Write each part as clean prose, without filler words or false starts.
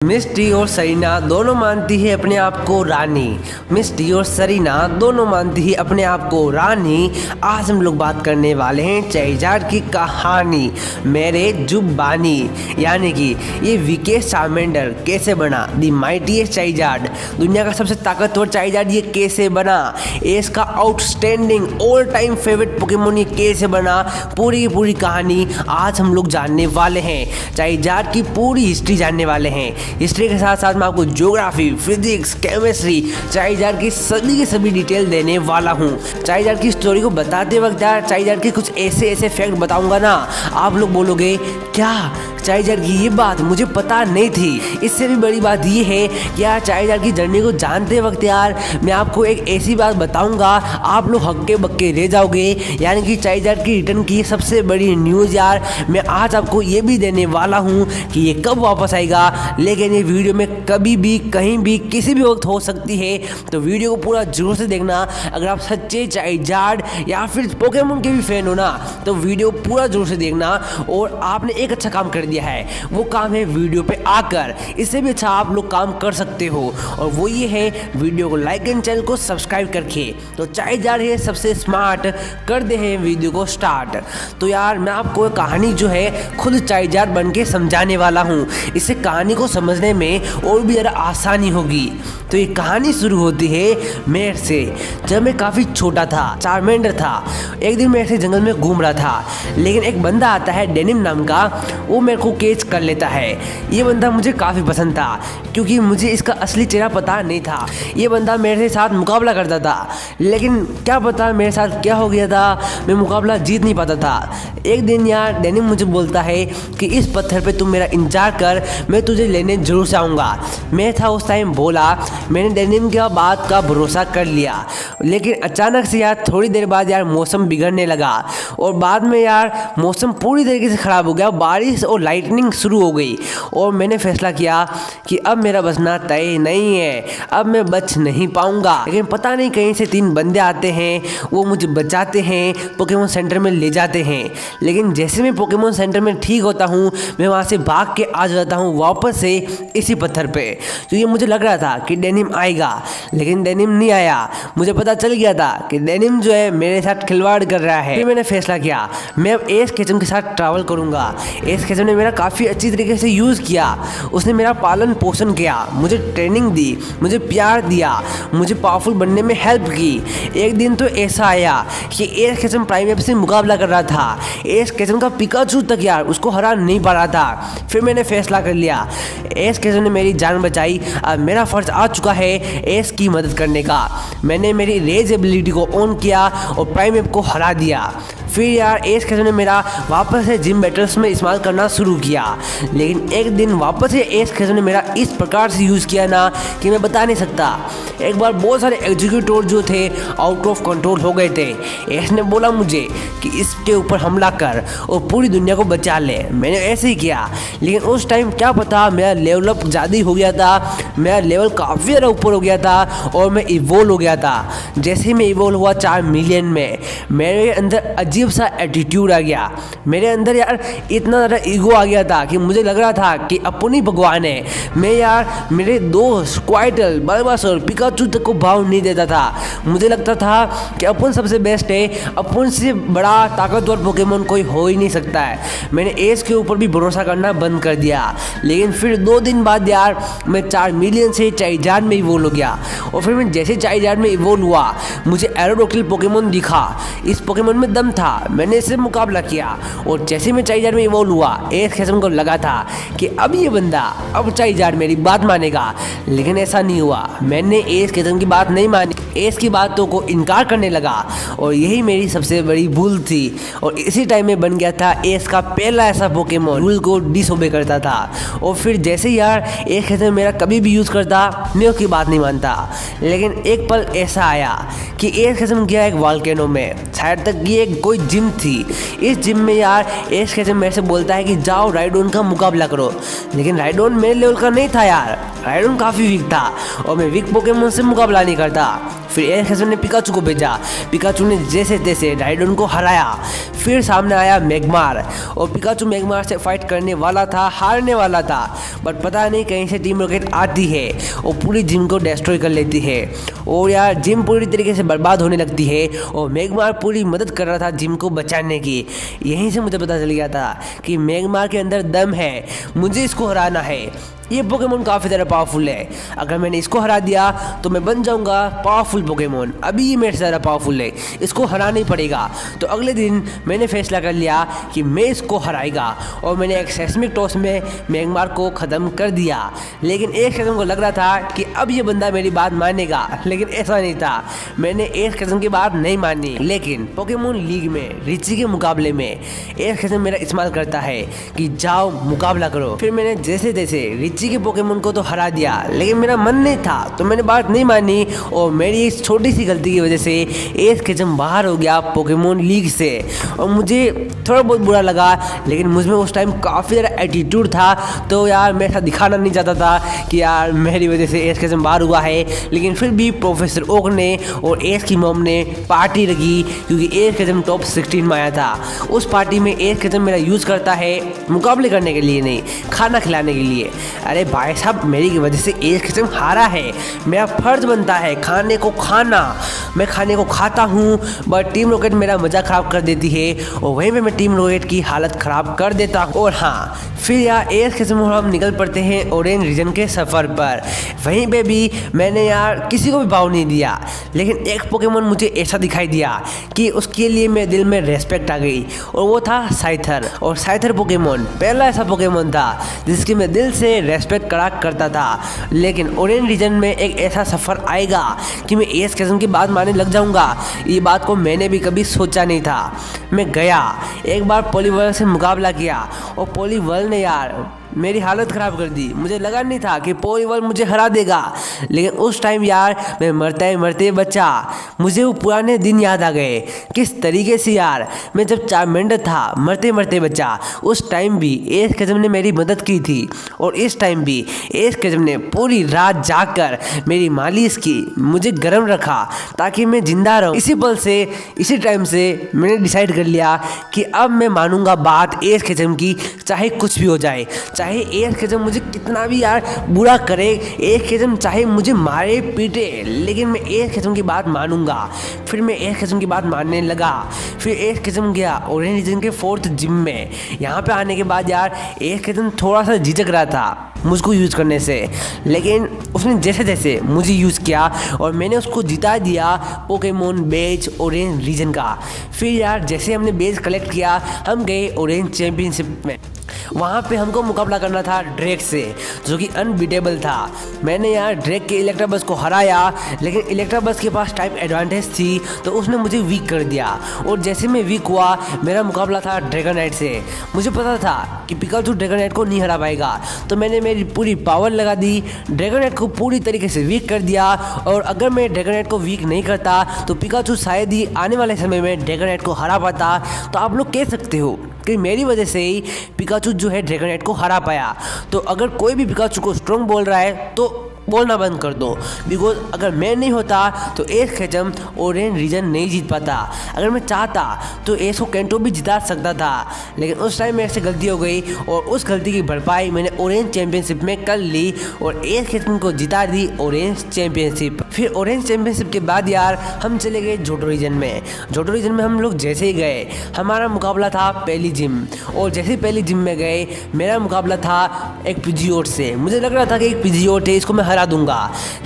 मिस्टी और सरीना दोनों मानती है अपने आप को रानी। मिस्टी और सरीना दोनों मानती है अपने आप को रानी। आज हम लोग बात करने वाले हैं चाइजार्ड की कहानी, मेरे जुबानी, यानी कि ये विकेश चार्मेंडर कैसे बना दी माइटीएस्ट चाइजार्ड, दुनिया का सबसे ताकतवर चाइजार्ड ये कैसे बना, एस का outstanding all time favourite Pokemon ये कैसे बना, पूरी की पूरी कहानी आज हम लोग जानने वाले हैं। चाइजार्ड की पूरी हिस्ट्री जानने वाले हैं। हिस्ट्री के साथ साथ मैं आपको ज्योग्राफी, फिजिक्स, केमिस्ट्री, चाइजार्ड की सभी डिटेल देने वाला हूँ। चाइजार्ड की स्टोरी को बताते वक्त यार चाइजार्ड के कुछ ऐसे फैक्ट बताऊंगा ना, आप लोग बोलोगे क्या चाइजार्ड की ये बात मुझे पता नहीं थी। इससे भी बड़ी बात ये है कि यार चाइजार्ड की जर्नी को जानते वक्त यार मैं आपको एक ऐसी बात बताऊंगा आप लोग हक्के बक्के रह जाओगे। यानी कि चाइजार्ड की रिटर्न की सबसे बड़ी न्यूज़ यार मैं आज आपको ये भी देने वाला हूँ कि ये कब वापस आएगा, लेकिन ये वीडियो में कभी भी कहीं भी किसी भी वक्त हो सकती है। तो वीडियो को पूरा जरूर से देखना। अगर आप सच्चे चाइजार्ड या फिर पोकेमोन के भी फैन हो ना तो वीडियो पूरा जरूर से देखना। और आपने एक अच्छा काम कर दिया है, वो काम है वीडियो पे आकर इससे भी अच्छा आप लोग काम कर सकते हो, और वो ये है वीडियो को लाइक एंड चैनल को सब्सक्राइब करके। तो चाइजार्ड है सबसे स्मार्ट, कर दे हैं वीडियो को स्टार्ट। तो यार मैं आपको कहानी जो है खुद चाइजार्ड बन के समझाने वाला हूँ, इससे कहानी को समझने में और भी ज़्यादा आसानी होगी। तो ये कहानी शुरू होती है मेरे से। जब मैं काफ़ी छोटा था, चार्मेंडर था, एक दिन मैं ऐसे जंगल में घूम रहा था, लेकिन एक बंदा आता है डेनिम नाम का, वो मेरे को कैच कर लेता है। ये बंदा मुझे काफ़ी पसंद था क्योंकि मुझे इसका असली चेहरा पता नहीं था। ये बंदा मेरे साथ मुकाबला करता था, लेकिन क्या पता मेरे साथ क्या हो गया था, मैं मुकाबला जीत नहीं पाता था। एक दिन यार डेनिम मुझे बोलता है कि इस पत्थर पे तुम मेरा इंतजार कर, मैं तुझे लेने जरूर से आऊँगा। मैं था उस टाइम बोला, मैंने डेनिम की बात का भरोसा कर लिया, लेकिन अचानक से यार थोड़ी देर बाद यार मौसम बिगड़ने लगा और बाद में यार मौसम पूरी तरीके से ख़राब हो गया, बारिश और लाइटनिंग शुरू हो गई। और मैंने फैसला किया कि अब मेरा बचना तय नहीं है, अब मैं बच नहीं पाऊंगा। लेकिन पता नहीं कहीं से 3 बंदे आते हैं, वो मुझे बचाते हैं, पोकेमोन सेंटर में ले जाते हैं। लेकिन जैसे मैं पोकेमोन सेंटर में ठीक होता हूँ मैं वहाँ से भाग के आ जाता हूँ वापस से इसी पत्थर पे। तो ये मुझे लग रहा था कि डेनिम आएगा, लेकिन डेनिम नहीं आया। मुझे पता चल गया था कि डेनिम जो है मेरे साथ खिलवाड़ कर रहा है। फिर मैंने फैसला किया मैं अब एस केचम के साथ ट्रैवल करूँगा। एस केचम ने मेरा काफ़ी अच्छी तरीके से यूज़ किया, उसने मेरा पालन पोषण किया, मुझे ट्रेनिंग दी, मुझे प्यार दिया, मुझे पावरफुल बनने में हेल्प की। एक दिन तो ऐसा आया कि एस केचम प्राइम एप से मुकाबला कर रहा था, एस केचम का पिकाचू तक यार उसको हरा नहीं पा रहा था। फिर मैंने फैसला कर लिया एस केचम ने मेरी जान बचाई, अब मेरा फर्ज आ चुका है एस की मदद करने का। मैंने मेरी रेज एबिलिटी को ऑन किया और प्राइम एप को हरा दिया। फिर यार एस केचम ने मेरा वापस से जिम बैटल्स में इस्तेमाल करना शुरू किया, लेकिन एक दिन वापस से एस केचम ने मेरा इस प्रकार से यूज़ किया ना कि मैं बता नहीं सकता। एक बार बहुत सारे एग्जीक्यूटिव जो थे आउट ऑफ कंट्रोल हो गए थे। एस ने बोला मुझे कि इसके ऊपर हमला कर और पूरी दुनिया को बचा ले। मैंने ऐसे ही किया, लेकिन उस टाइम क्या पता मेरा लेवल अप ज़्यादा हो गया था, मेरा लेवल काफ़ी ज़्यादा ऊपर हो गया था और मैं इवोल्व हो गया था। जैसे ही मैं इवोल्व हुआ 4 मिलियन में, मेरे अंदर अजीब सा एटीट्यूड आ गया। मेरे अंदर यार इतना ज़्यादा ईगो आ गया था कि मुझे लग रहा था कि अपन ही भगवान है। मैं यार मेरे दोस्त स्क्वाइटल, बल्बासुर, पिकाचू तक को भाव नहीं देता था। मुझे लगता था कि अपन सबसे बेस्ट है, अपन से बड़ा ताकतवर पोकेमोन कोई हो ही नहीं सकता है। मैंने एस के ऊपर भी भरोसा करना बंद कर दिया। लेकिन फिर 2 दिन बाद यार मैं 4 मिलियन से चाइजार्ड में इवोल्व हो गया। और फिर मैं जैसे चाइजार्ड में इवोल्व हुआ मुझे एरोडोक्टिल पोकेमोन दिखा। इस पोकेमोन में दम था, मैंने इससे मुकाबला किया। और जैसे मैं चाइजार्ड में इवोल्व हुआ एस केचम को लगा था कि अब ये बंदा, अब चाइजार्ड मेरी बात मानेगा, लेकिन ऐसा नहीं हुआ। मैंने एस केचम की बात नहीं मानी, एस की बातों को इनकार करने लगा और यही मेरी सबसे बड़ी भूल थी। और इसी टाइम में बन गया था एस का पहला ऐसा पोकेमोन रूल को डिसओबे करता था। और फिर जैसे यार एस केचम मेरा कभी भी यूज़ करता मैं उसकी बात नहीं मानता। लेकिन एक पल ऐसा आया कि एस केचम गया एक वॉल्केनो में, शायद तक ये कोई जिम थी। इस जिम में यार एस केचम मेरे से बोलता है कि जाओ राइडोन का मुकाबला करो, लेकिन राइडोन मेरे लेवल का नहीं था यार, राइडोन काफ़ी वीक था और मैं वीक पोकेमोन से मुकाबला नहीं करता। फिर एस खिस्म ने पिकाचू को भेजा। पिकाचू ने जैसे तैसे राइडोन को हराया। फिर सामने आया मैग्मार और पिकाचू मैग्मार से फाइट करने वाला था, हारने वाला था, बट पता नहीं कहीं से टीम रॉकेट आती है और पूरी जिम को डिस्ट्रॉय कर लेती है और यार जिम पूरी तरीके से बर्बाद होने लगती है और मैग्मार पूरी मदद कर रहा था जिम को बचाने की। यहीं से मुझे पता चल गया था कि मैग्मार के अंदर दम है, मुझे इसको हराना है। ये पोकेमोन काफ़ी ज़्यादा पावरफुल है, अगर मैंने इसको हरा दिया तो मैं बन जाऊंगा पावरफुल पोकेमोन। अभी ये मेरे से ज़्यादा पावरफुल है, इसको हराना ही पड़ेगा। तो अगले दिन मैंने फैसला कर लिया कि मैं इसको हराएगा और मैंने एक सेस्मिक टॉस में मैग्मार को ख़त्म कर दिया। लेकिन एक कदम को लग रहा था कि अब ये बंदा मेरी बात मानेगा, लेकिन ऐसा नहीं था। मैंने एक कदम की बात नहीं मानी, लेकिन पोकेमोन लीग में रिची के मुकाबले में एक कदम मेरा इस्तेमाल करता है कि जाओ मुकाबला करो। फिर मैंने जैसे तैसे रिची के पोकेमोन को तो हरा दिया, लेकिन मेरा मन नहीं था तो मैंने बात नहीं मानी और मेरी इस छोटी सी गलती की वजह से एस केचम बाहर हो गया पोकेमोन लीग से और मुझे थोड़ा बहुत बुरा लगा। लेकिन मुझमें उस टाइम काफ़ी ज़्यादा एटीट्यूड था, तो यार मैं ऐसा दिखाना नहीं चाहता था कि यार मेरी वजह से एस केचम बाहर हुआ है। लेकिन फिर भी प्रोफेसर ओक ने और एस की मॉम ने पार्टी रखी, क्योंकि एस केचम टॉप 16 में आया था। उस पार्टी में एस केचम मेरा यूज़ करता है मुकाबले करने के लिए नहीं, खाना खिलाने के लिए। अरे भाई साहब, मेरी वजह से एक किस्म हारा है, मेरा फर्ज बनता है खाने को खाना। मैं खाने को खाता हूँ, बट टीम रॉकेट मेरा मज़ा ख़राब कर देती है और वहीं पे मैं टीम रॉकेट की हालत ख़राब कर देता हूँ। और हाँ, फिर यार एक किस्म हम निकल पड़ते हैं ऑरेंज रीजन के सफ़र पर। वहीं पे भी मैंने यार किसी को भी भाव नहीं दिया, लेकिन एक पोकेमोन मुझे ऐसा दिखाई दिया कि उसके लिए मेरे दिल में रेस्पेक्ट आ गई और वो था साइथर। और साइथर पोकेमोन पहला ऐसा पोकेमोन था जिसकी मैं दिल से रेस्पेक्ट करा करता था। लेकिन ऑरेंज रीजन में एक ऐसा सफ़र आएगा कि मैं एस किस्म की बात मानने लग जाऊंगा, ये बात को मैंने भी कभी सोचा नहीं था। मैं गया, एक बार पॉलीवर्ल से मुकाबला किया और पॉलीवर्ल ने यार मेरी हालत ख़राब कर दी। मुझे लगा नहीं था कि पॉलीवर्ल मुझे हरा देगा, लेकिन उस टाइम यार मैं मरते मरते बचा। मुझे वो पुराने दिन याद आ गए, किस तरीके से यार मैं जब चार्मेंडर था मरते मरते बचा। उस टाइम भी एस केचम ने मेरी मदद की थी और इस टाइम भी एस केचम ने पूरी रात जागकर मेरी मालिश की, मुझे गर्म रखा ताकि मैं जिंदा रहूं। इसी पल से, इसी टाइम से मैंने डिसाइड कर लिया कि अब मैं मानूंगा बात एस केचम की, चाहे कुछ भी हो जाए। चाहे एस केचम मुझे कितना भी यार बुरा करे, एस केचम चाहे मुझे मारे पीटे, लेकिन मैं एस केचम की बात मानूंगा। फिर मैं एस केचम की बात मानने लगा। फिर एस केचम गया ऑरेंज रीजन के 4th जिम में। यहाँ पे आने के बाद यार एस केचम थोड़ा सा झिझक रहा था मुझको यूज़ करने से, लेकिन उसने जैसे जैसे मुझे यूज़ किया और मैंने उसको जिता दिया पोकेमोन बेज ऑरेंज रीजन का। फिर यार जैसे हमने बेज कलेक्ट किया, हम गए ऑरेंज चैम्पियनशिप में। वहाँ पे हमको मुकाबला करना था ड्रैक से, जो कि अनबीटेबल था। मैंने यार ड्रैक के इलेक्ट्राबस को हराया, लेकिन इलेक्ट्राबस के पास टाइप एडवांटेज थी तो उसने मुझे वीक कर दिया। और जैसे मैं वीक हुआ, मेरा मुकाबला था ड्रैगोनाइट से। मुझे पता था कि पिकाचू ड्रैगोनाइट को नहीं हरा पाएगा, तो मैंने मेरी पूरी पावर लगा दी, ड्रैगोनाइट को पूरी तरीके से वीक कर दिया। और अगर मैं ड्रैगोनाइट को वीक नहीं करता तो पिकाचू शायद ही आने वाले समय में ड्रैगोनाइट को हरा पाता। तो आप लोग कह सकते हो कि मेरी वजह से ही पिकाचू जो है ड्रैगोनाइट को हरा पाया। तो अगर कोई भी पिकाचू को स्ट्रॉन्ग बोल रहा है तो बोलना बंद कर दो, बिकॉज अगर मैं नहीं होता तो एस केचम ऑरेंज रीजन नहीं जीत पाता। अगर मैं चाहता तो एस को कैंटो भी जिता सकता था, लेकिन उस टाइम मेरे से गलती हो गई और उस गलती की भरपाई मैंने ऑरेंज चैंपियनशिप में कर ली और एस केचम को जिता दी ऑरेंज चैंपियनशिप। फिर ऑरेंज चैंपियनशिप के बाद यार हम चले गए जोटो रीजन में। जोटो रीजन में हम लोग जैसे ही गए, हमारा मुकाबला था पहली जिम, और जैसे ही पहली जिम में गए मेरा मुकाबला था एक पिजियोट से। मुझे लग रहा था कि एक पिजियोट है, इसको मैं हरा दूंगा,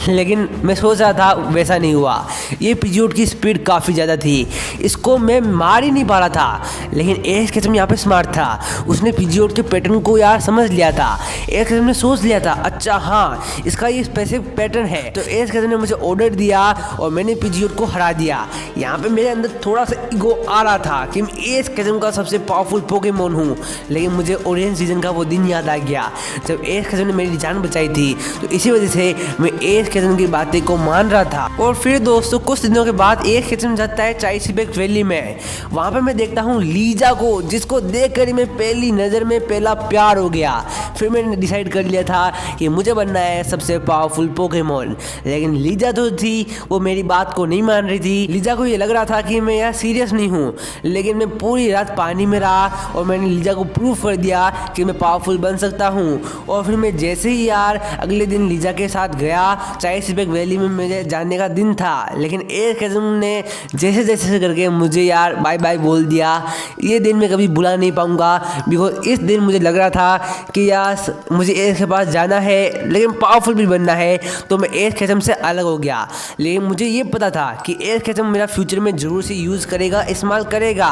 लेकिन मैं सोच रहा था वैसा नहीं हुआ। ये पिजियोट की स्पीड काफ़ी ज़्यादा थी, इसको मैं मार ही नहीं पा रहा था। लेकिन एस केचम यहाँ पे स्मार्ट था, उसने पिजियोट के पैटर्न को यार समझ लिया था। एस केचम ने सोच लिया था, अच्छा हाँ इसका ये स्पेसिफिक पैटर्न है, तो एस केचम ने मुझे ऑर्डर दिया और मैंने पिजियोट को हरा दिया। यहाँ पे मेरे अंदर थोड़ा सा ईगो आ रहा था कि मैं एस केचम का सबसे पावरफुल पोकेमोन हूँ, लेकिन मुझे ऑरेंज सीजन का वो दिन याद आ गया जब एस केचम ने मेरी जान बचाई थी। तो इसी वजह से मैं एस केचम की बातें को मान रहा था। और फिर दोस्तों कुछ दिनों के बाद एस केचम जाता है चाइसीबेक वैली में। वहाँ पे मैं देखता हूँ लीजा को, जिसको देखकर ही मैं पहली नज़र में पहला प्यार हो गया। फिर मैंने डिसाइड कर लिया था कि मुझे बनना है सबसे पावरफुल पोकेमोन, लेकिन लीजा तो थी वो मेरी बात को नहीं मान रही थी। लीजा को ये लग रहा था कि मैं यार सीरियस नहीं हूँ, लेकिन मैं पूरी रात पानी में रहा और मैंने लीजा को प्रूफ कर दिया कि मैं पावरफुल बन सकता हूँ। और फिर मैं जैसे ही यार अगले दिन लीजा के साथ गया, चाय सिपेक वैली में मेरे जाने का दिन था, लेकिन एयर कैचम ने जैसे जैसे करके मुझे यार बाय बाय बोल दिया। ये दिन मैं कभी भुला नहीं पाऊंगा, बिकॉज इस दिन मुझे लग रहा था कि यार मुझे एयर के पास जाना है लेकिन पावरफुल भी बनना है, तो मैं एयर कैचम से अलग हो गया। लेकिन मुझे ये पता था कि एयर कैचम मेरा फ्यूचर में ज़रूर से यूज़ करेगा, इस्तेमाल करेगा।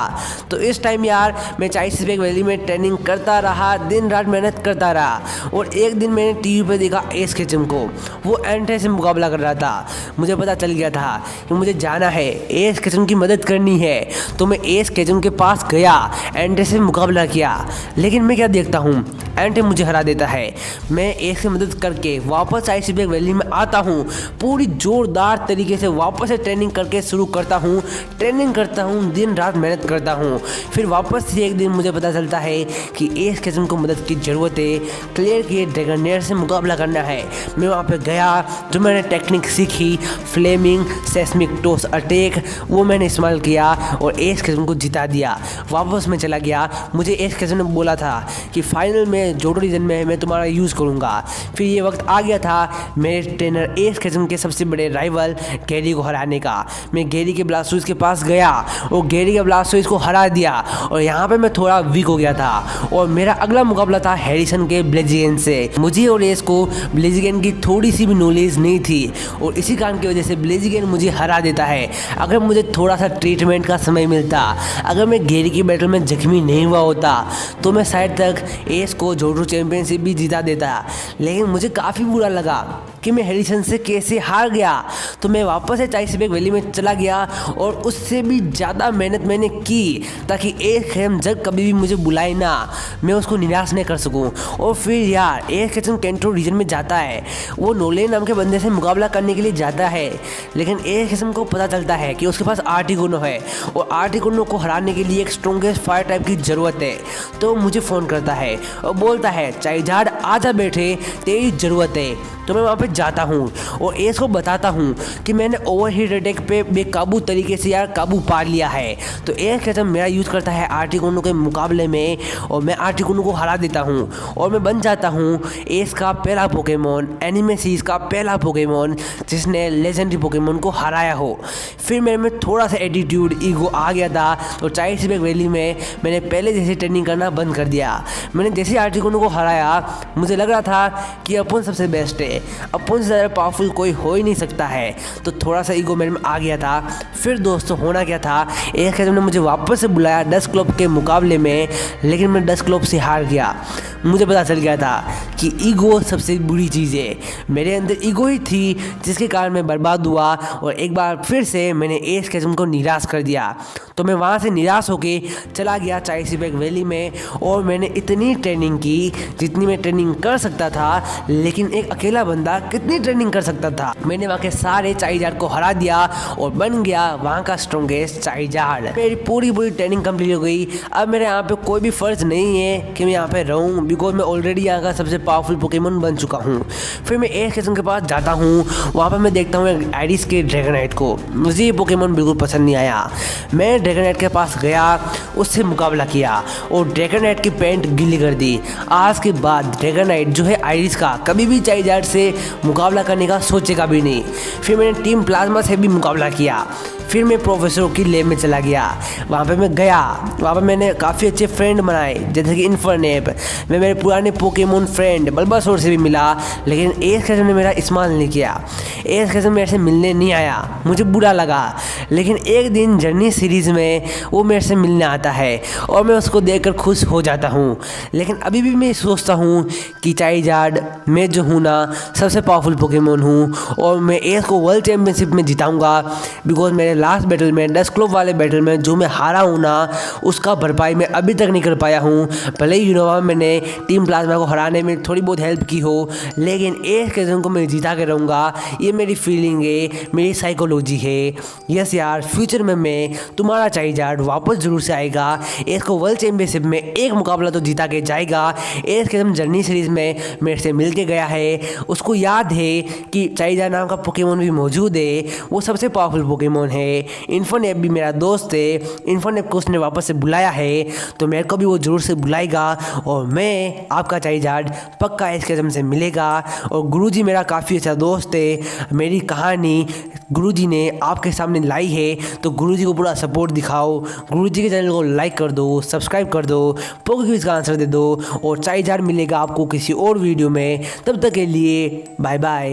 तो इस टाइम यार मैं चाय सिपेक वैली में ट्रेनिंग करता रहा, दिन रात मेहनत करता रहा। और एक दिन मैंने टीवी पे देखा एयर कैचम को, वो एंटे से मुकाबला कर रहा था। मुझे पता चल गया था कि मुझे जाना है, एयर कैचम की मदद करनी है। तो मैं एयर कैचम के पास गया, एंटे से मुकाबला किया, लेकिन मैं क्या देखता हूँ, एंटे मुझे हरा देता है। मैं एयर से मदद करके वापस चाय सिपेक वैली में आता हूँ, पूरी जोरदार तरीके से वापस से ट्रेनिंग करके शुरू करता हूँ, ट्रेनिंग करता हूँ, दिन रात मेहनत करता हूँ। फिर वापस से एक दिन मुझे पता चलता है कि एयर कैचम को मदद की ज़रूरत है, क्लियर के ड्रैगनेयर से मुकाबला करना है। मैं वहाँ पे गया, जो मैंने टेक्निक सीखी, फ्लेमिंग सेस्मिक टोस अटैक, वो मैंने इस्तेमाल किया और एयर कैचम को जिता दिया। वापस मैं चला गया, मुझे एयर कैचम ने बोला था कि फाइनल में जोडो रीजन में मैं तुम्हारा यूज़ करूँगा। फिर ये वक्त आ गया था मेरे ट्रेनर एयर कैचम के सबसे बड़े राइवल गैरी को हराने का। मैं गैरी के ब्लास्टोइड्स के पास गया और गैरी के ब्लास्टोइड्स को हरा दिया, और यहाँ पे मैं थोड़ा वीक हो गया था। और मेरा अगला मुकाबला था हैरिसन के ब्लेजिगन से। मुझे और एस को ब्लेजिगन की थोड़ी सी भी नॉलेज नहीं थी, और इसी कारण की वजह से ब्लेजिगन मुझे हरा देता है। अगर मुझे थोड़ा सा ट्रीटमेंट का समय मिलता, अगर मैं गैरी की बैटल में जख्मी नहीं हुआ होता, तो मैं शायद तक एस को जोडो चैंपियनशिप भी जिता देता। लेकिन मुझे काफ़ी बुरा लगा कि मैं हैरिसन से कैसे हार गया। तो मैं वापस से चाय सिपेक वैली में चला गया और उससे भी ज़्यादा मेहनत मैंने की, ताकि एयर कैचम जब कभी भी मुझे बुलाए ना, मैं उसको निराश नहीं कर सकूं। और फिर यार एयर कैचम कैंटो रीजन में जाता है, वो नोले नाम के बंदे से मुकाबला करने के लिए जाता है। लेकिन एयर कैचम को पता चलता है कि उसके पास आर्टिकुनो है, और आर्टिकुनो को हराने के लिए एक स्ट्रॉन्गेस्ट फायर टाइप की ज़रूरत है। तो मुझे फ़ोन करता है और बोलता है चाइजार्ड आजा बैठे, तेरी ज़रूरत है। तो मैं वहाँ पे जाता हूँ और एस को बताता हूँ कि मैंने ओवरहीट अटैक पे बेकाबू तरीके से यार काबू पा लिया है। तो एयर कैचम मेरा यूज़ करता है आर्टिकुनो के मुकाबले में, और मैं आर्टिकुनो को हरा देता हूँ और मैं बन जाता हूँ एस का पहला पोकेमोन, एनिमे सीरीज का पहला पोकेमोन जिसने लेजेंडरी पोकेमोन को हराया हो। फिर मेरे में थोड़ा सा एटीट्यूड, ईगो आ गया था, तो चाय सिपेक वैली में मैंने पहले जैसे ट्रेनिंग करना बंद कर दिया। मैंने जैसे आर्टिकुनो को हराया, मुझे लग रहा था कि अपन सबसे बेस्ट है, अपन से ज़्यादा पावरफुल कोई हो ही नहीं सकता है। तो थोड़ा सा ईगो मेरे में आ गया था। फिर दोस्तों होना क्या था, एयर कैचम ने मुझे वापस से बुलाया डस्ट क्लब के मुकाबले में, लेकिन मैं डस्ट क्लब से हार गया। मुझे पता चल गया था कि ईगो सबसे बुरी चीज़ है। मेरे अंदर ईगो ही थी जिसके कारण मैं बर्बाद हुआ, और एक बार फिर से मैंने एयर कैचम को निराश कर दिया। तो मैं वहाँ से निराश होके चला गया चाय सिपेक वैली में, और मैंने इतनी ट्रेनिंग की जितनी मैं ट्रेनिंग कर सकता था। लेकिन एक अकेला बंदा कितनी ट्रेनिंग कर सकता था। मैंने वहाँ के सारे चाइजार्ड को हरा दिया और बन गया वहाँ का स्ट्रॉन्गेस्ट चाइजार्ड। मेरी पूरी ट्रेनिंग कंप्लीट हो गई। अब मेरे यहाँ पे कोई भी फर्ज नहीं है कि मैं यहाँ पे रहूँ, बिकॉज मैं ऑलरेडी यहाँ का सबसे पावरफुल पोकेमोन बन चुका हूँ। फिर मैं एयर कैचम के पास जाता हूँ, वहाँ पर मैं देखता हूँ आइरिस के ड्रैगनाइट को। मुझे ये पोकेमोन बिल्कुल पसंद नहीं आया। मैं ड्रैगनाइट के पास गया, उससे मुकाबला किया और ड्रैगनाइट की पैंट गीली कर दी। आज के बाद ड्रैगनाइट जो है आइरिस का कभी भी चाइजार्ड से मुकाबला करने का सोचेगा भी नहीं। फिर मैंने टीम प्लाज्मा से भी मुकाबला किया। फिर मैं प्रोफेसर की लैब में चला गया। वहाँ पे मैं गया, वहाँ पे मैंने काफ़ी अच्छे फ्रेंड बनाए, जैसे कि इन्फरनेप। मैं मेरे पुराने पोकेमोन फ्रेंड बल्बासोर से भी मिला, लेकिन एयर कैचम ने मेरा इस्तेमाल नहीं किया। एयर कैचम मेरे से मिलने नहीं आया, मुझे बुरा लगा। लेकिन एक दिन जर्नी सीरीज़ में वो मेरे से मिलने आता है और मैं उसको देखकर खुश हो जाता हूँ। लेकिन अभी भी मैं सोचता हूँ कि चाइजार्ड मैं जो हूँ ना, सबसे पावरफुल पोकेमोन हूँ, और मैं एयर को वर्ल्ड चैम्पियनशिप में जिताऊँगा, बिकॉज मेरे लास्ट बैटल में डस्ट क्लोव वाले बैटल में जो मैं हारा हूँ ना, उसका भरपाई मैं अभी तक नहीं कर पाया हूँ। भले ही यूनोवा में मैंने टीम प्लाज्मा को हराने में थोड़ी बहुत हेल्प की हो, लेकिन एज कैजन को मैं जीता के रहूँगा। ये मेरी फीलिंग है, मेरी साइकोलॉजी है। यस यार, फ्यूचर में मैं तुम्हारा चाइजार्ड वापस जरूर से आएगा। एज को वर्ल्ड चैंपियनशिप में एक मुकाबला तो जीता के जाएगा। एज कैजन जर्नी सीरीज में मेरे से मिल के गया है, उसको याद है कि चाइजार्ड नाम का पोकेमोन भी मौजूद है, वो सबसे पावरफुल पोकेमोन है। इन्फोनेप भी मेरा दोस्त है, इन्फोनेप को उसने वापस से बुलाया है, तो मेरे को भी वो जरूर से बुलाएगा और मैं आपका चाइजार्ड पक्का एज कैजन से मिलेगा। और गुरुजी मेरा काफ़ी अच्छा दोस्त है। मेरी कहानी गुरुजी ने आपके सामने लाई है, तो गुरुजी को पूरा सपोर्ट दिखाओ। गुरुजी के चैनल को लाइक कर दो, सब्सक्राइब कर दो, पोके क्विज का आंसर दे दो और चाइजार्ड मिलेगा आपको किसी और वीडियो में। तब तक के लिए बाय बाय।